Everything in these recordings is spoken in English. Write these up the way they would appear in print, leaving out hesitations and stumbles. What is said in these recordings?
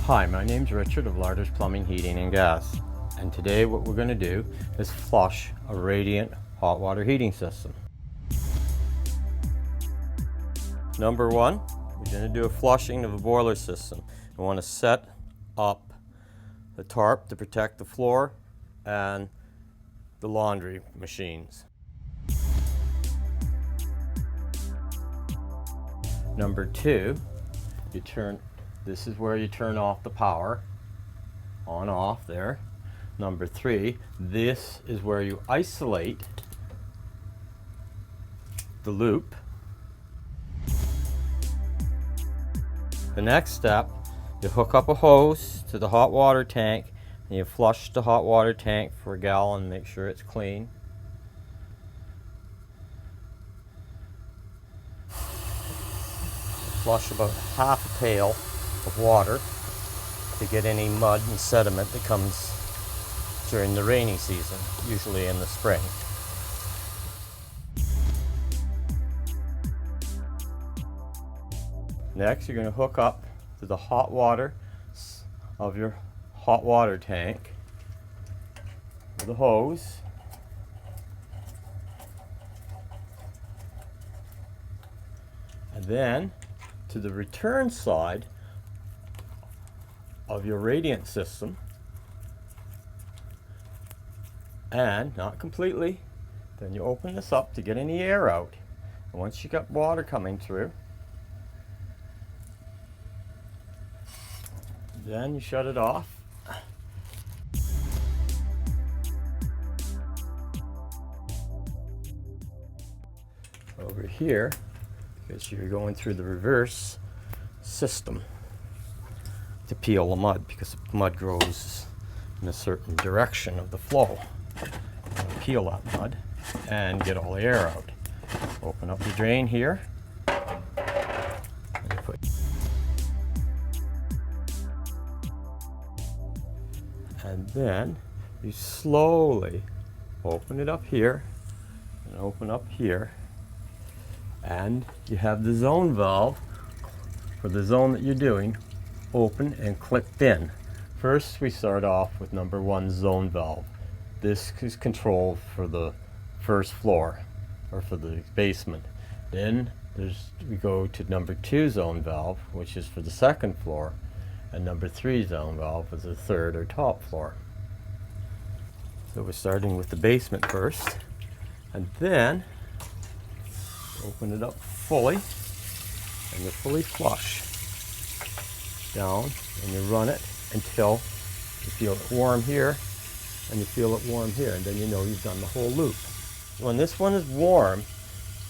Hi, my name's Richard of Larter's Plumbing, Heating and Gas, and today what we're going to do is flush a radiant hot water heating system. Number one, we're going to do a flushing of the boiler system. We want to set up the tarp to protect the floor and the laundry machines. Number two, this is where you turn off the power, on off there. Number three, this is where you isolate the loop. The next step, you hook up a hose to the hot water tank and you flush the hot water tank for a gallon and make sure it's clean. Flush about half a pail of water to get any mud and sediment that comes during the rainy season, usually in the spring. Next, you're going to hook up to the hot water of your hot water tank with a hose. And then to the return side of your radiant system, and not completely, then you open this up to get any air out. And once you got water coming through, then you shut it off. Over here, because you're going through the reverse system to peel the mud, because the mud grows in a certain direction of the flow. Peel that mud and get all the air out. Open up the drain here and then you slowly open it up here and open up here, and you have the zone valve for the zone that you're doing open and clicked in. First, we start off with number one zone valve. This is control for the first floor or for the basement. Then we go to number two zone valve, which is for the second floor, and number three zone valve for the third or top floor. So we're starting with the basement first, and then open it up fully, and you fully flush down, and you run it until you feel it warm here and you feel it warm here, and then you know you've done the whole loop. When this one is warm,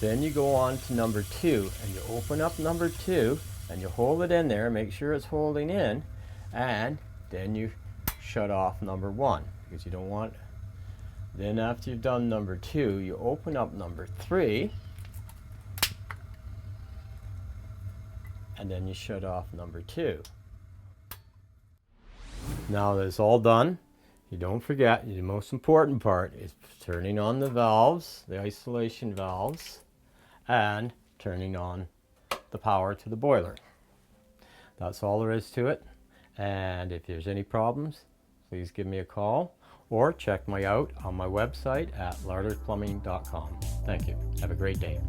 then you go on to number two and you open up number two and you hold it in there, make sure it's holding in, and then you shut off number one because you don't want it. Then after you've done number two, you open up number three, and then you shut off number two. Now that it's all done, you don't forget, the most important part is turning on the valves, the isolation valves, and turning on the power to the boiler. That's all there is to it. And if there's any problems, please give me a call or check me out on my website at larterplumbing.com. Thank you. Have a great day.